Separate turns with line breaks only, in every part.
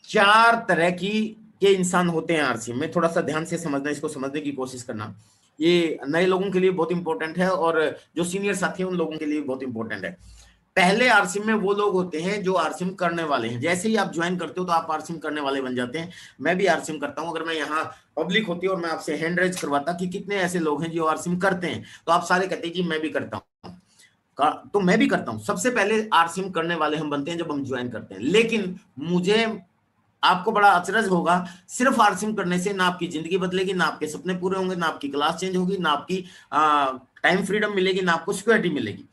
चार तरह के इंसान होते हैं आरसीएम में। थोड़ा सा ध्यान से समझना, इसको समझने की कोशिश करना। ये नए लोगों के लिए बहुत इंपॉर्टेंट है और जो सीनियर साथी हैं उन लोगों के लिए बहुत इंपॉर्टेंट है। पहले आरसीएम में वो लोग होते हैं जो आरसीएम करने वाले हैं। जैसे ही आप ज्वाइन करते हो तो आप आरसीएम करने वाले बन जाते हैं। मैं भी आरसीएम करता हूं। अगर मैं यहाँ पब्लिक होती है और मैं आपसे हैंड रेज करवाता कि कितने ऐसे लोग हैं जो आरसीएम करते हैं, तो आप सारे कहते हैं कि मैं भी करता हूं। तो मैं भी करता हूं। सबसे पहले आरसीएम करने वाले हम बनते हैं जब हम ज्वाइन करते हैं। लेकिन मुझे, आपको बड़ा अचरज होगा, सिर्फ आरसीएम करने से ना आपकी जिंदगी बदलेगी, ना आपके सपने पूरे होंगे, ना आपकी क्लास चेंज होगी, ना आपकी टाइम फ्रीडम मिलेगी, ना आपको सिक्योरिटी मिलेगी।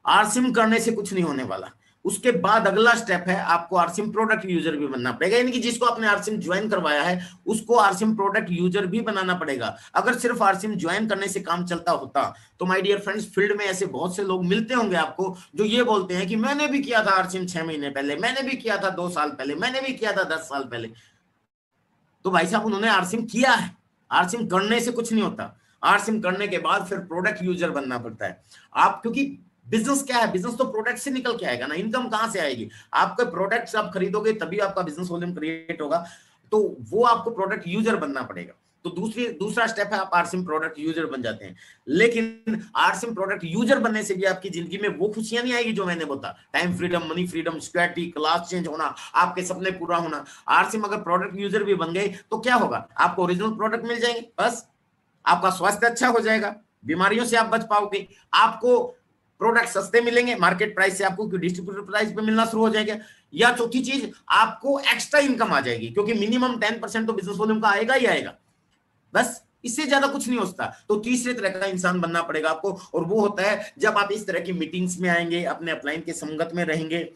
आरसीएम करने से कुछ नहीं होने वाला। उसके बाद अगला स्टेप है, आपको आरसीएम प्रोडक्ट यूजर भी बनना पड़ेगा। यानी कि जिसको आपने आरसीएम ज्वाइन करवाया है उसको आरसीएम प्रोडक्ट यूजर भी बनाना पड़ेगा। अगर सिर्फ आरसीएम ज्वाइन करने से काम चलता होता तो माय डियर फ्रेंड्स, फील्ड में ऐसे बहुत से लोग मिलते होंगे आपको जो ये बोलते हैं कि मैंने भी किया था आरसीएम 6 महीने पहले, मैंने भी किया था 2 साल पहले, मैंने भी किया था 10 साल पहले। तो भाई साहब, उन्होंने आरसीएम किया है। आरसीएम करने से कुछ नहीं होता। आरसीएम करने के बाद फिर प्रोडक्ट यूजर बनना पड़ता है। आप, क्योंकि बिजनेस क्या है, बिजनेस तो प्रोडक्ट से निकल के आएगा ना। इनकम कहां से आएगी? आपके प्रोडक्ट्स आप खरीदोगे तभी आपका बिजनेस वॉल्यूम क्रिएट होगा। तो वो आपको प्रोडक्ट यूजर बनना पड़ेगा। तो दूसरा स्टेप है, आप आरसीएम प्रोडक्ट यूजर बन जाते हैं। लेकिन आरसीएम प्रोडक्ट यूजर बनने से भी आपकी जिंदगी में वो खुशियां नहीं आएगी जो मैंने बोला, time freedom, money freedom, security, class change होना, आपके सपने पूरा होना। आरसीएम अगर प्रोडक्ट यूजर भी बन गए तो क्या होगा? आपको ओरिजिनल प्रोडक्ट मिल जाएंगे, बस। आपका स्वास्थ्य अच्छा हो जाएगा, बीमारियों से आप बच पाओगे। आपको प्रोडक्ट सस्ते मिलेंगे, मार्केट प्राइस से आपको डिस्ट्रीब्यूटर प्राइस पे मिलना शुरू हो जाएगा। या चौथी चीज, आपको एक्स्ट्रा इनकम आ जाएगी, क्योंकि मिनिमम 10% तो बिजनेस वॉल्यूम का आएगा ही आएगा, बस। इससे ज्यादा कुछ नहीं होता। तो तीसरे तरह का इंसान बनना पड़ेगा आपको, और वो होता है जब आप इस तरह की मीटिंग्स में आएंगे, अपने अपलाइन के संगत में रहेंगे,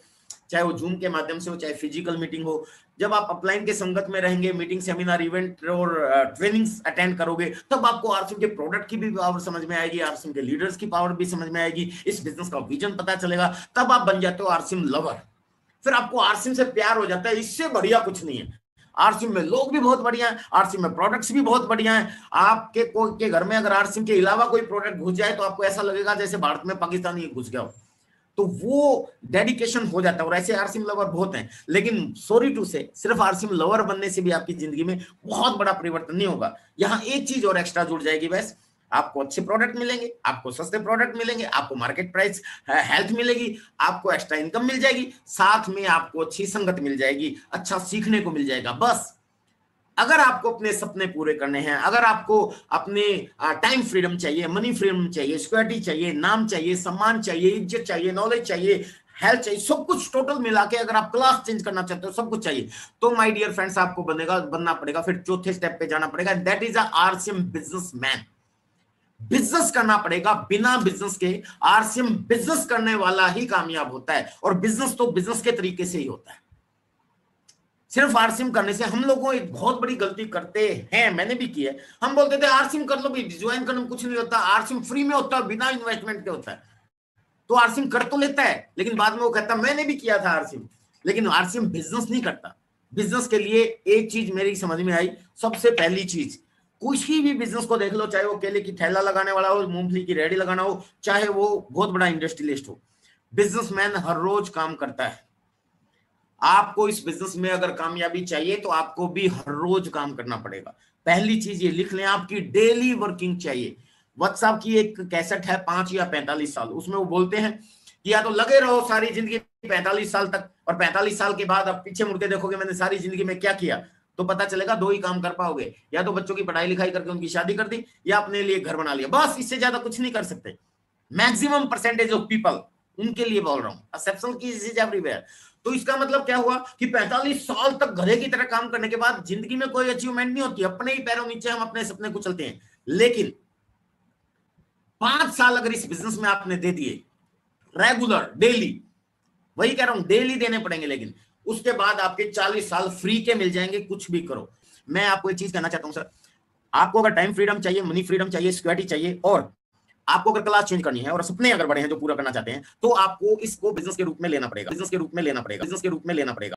चाहे वो जूम के माध्यम से हो, चाहे फिजिकल मीटिंग हो। जब आप अपलाइन के संगत में रहेंगे, मीटिंग, सेमिनार, इवेंट और ट्रेनिंग्स अटेंड करोगे, तब आपको आरसीएम के प्रोडक्ट की भी पावर समझ में आएगी, आरसीएम के लीडर्स की पावर भी समझ में आएगी, इस बिजनेस का विजन पता चलेगा। तब आप बन जाते हो आरसीएम लवर। फिर आपको आरसीएम से प्यार हो जाता है। इससे बढ़िया कुछ नहीं है। आरसीएम में लोग भी बहुत बढ़िया है, आरसीएम में प्रोडक्ट्स भी बहुत बढ़िया है। आपके कोई के घर में अगर आरसीएम के अलावा कोई प्रोडक्ट घुस जाए तो आपको ऐसा लगेगा जैसे भारत में पाकिस्तानी घुस गया हो। तो वो डेडिकेशन हो जाता है, और ऐसे आरसीएम लवर बहुत हैं। लेकिन सॉरी टू से, सिर्फ आरसीएम लवर बनने से भी आपकी जिंदगी में बहुत बड़ा परिवर्तन नहीं होगा। यहां एक चीज और एक्स्ट्रा जुड़ जाएगी, बस। आपको अच्छे प्रोडक्ट मिलेंगे, आपको सस्ते प्रोडक्ट मिलेंगे, आपको मार्केट प्राइस हेल्थ मिलेगी, आपको एक्स्ट्रा इनकम मिल जाएगी, साथ में आपको अच्छी संगत मिल जाएगी, अच्छा सीखने को मिल जाएगा, बस। अगर आपको अपने सपने पूरे करने हैं, अगर आपको अपने टाइम फ्रीडम चाहिए, मनी फ्रीडम चाहिए, सिक्योरिटी चाहिए, नाम चाहिए, सम्मान चाहिए, इज्जत चाहिए, नॉलेज चाहिए, हेल्थ चाहिए, सब कुछ टोटल मिला के, अगर आप क्लास चेंज करना चाहते हो, सब कुछ चाहिए, तो माय डियर फ्रेंड्स, आपको बनना पड़ेगा। फिर चौथे स्टेप पे जाना पड़ेगा, that is RCM businessman. Business करना पड़ेगा। बिना बिजनेस के आरसीएम बिजनेस करने वाला ही कामयाब होता है, और बिजनेस तो बिजनेस के तरीके से ही होता है। सिर्फ आरसीएम करने से हम लोगों एक बहुत बड़ी गलती करते हैं, मैंने भी की है। हम बोलते थे आरसीएम कर लो भी, ज्वाइन करने में कुछ नहीं होता, आरसीएम फ्री में होता है, बिना इन्वेस्टमेंट के होता है। तो आरसीएम कर तो लेता है, लेकिन बाद में वो कहता मैंने भी किया था आरसीएम। लेकिन आरसीएम बिजनेस नहीं करता। बिजनेस के लिए एक चीज मेरी समझ में आई, सबसे पहली चीज, किसी भी बिजनेस को देख लो, चाहे वो केले की ठेला लगाने वाला हो, मूंगफली की रेहड़ी लगाना हो, चाहे वो बहुत बड़ा इंडस्ट्रियलिस्ट हो, बिजनेसमैन हर रोज काम करता है। आपको इस बिजनेस में अगर कामयाबी चाहिए तो आपको भी हर रोज काम करना पड़ेगा। पहली चीज ये लिख लें, आपकी डेली वर्किंग चाहिए। व्हाट्सएप की एक कैसेट है 5 या 45 साल, उसमें वो बोलते हैं कि या तो लगे रहो सारी जिंदगी 45 साल तक, और 45 साल के बाद आप पीछे मुड़ के देखोगे मैंने सारी जिंदगी में क्या किया, तो पता चलेगा दो ही काम कर पाओगे, या तो बच्चों की पढ़ाई लिखाई करके उनकी शादी कर दी, या अपने लिए घर बना लिया, बस। इससे ज्यादा कुछ नहीं कर सकते। मैक्सिमम परसेंटेज ऑफ पीपल, उनके लिए बोल रहा हूं, एक्सेप्शन की इज एवरीवेयर। तो इसका मतलब क्या हुआ कि 45 साल तक गधे की तरह काम करने के बाद जिंदगी में कोई अचीवमेंट नहीं होती, अपने ही पैरों नीचे हम अपने सपने को चलते हैं। लेकिन 5 साल अगर इस बिजनेस में आपने दे दिए, रेगुलर, डेली, वही कह रहा हूं, डेली देने पड़ेंगे, लेकिन उसके बाद आपके 40 साल फ्री के मिल जाएंगे, कुछ भी करो। मैं आपको एक चीज कहना चाहता हूं सर, आपको अगर टाइम फ्रीडम चाहिए, मनी फ्रीडम चाहिए, सिक्योरिटी चाहिए, और आपको अगर क्लास चेंज करनी है और सपने अगर बड़े हैं जो पूरा करना चाहते हैं, तो आपको इसको बिजनेस के रूप में लेना पड़ेगा, बिजनेस के रूप में लेना पड़ेगा, बिजनेस के रूप में लेना पड़ेगा।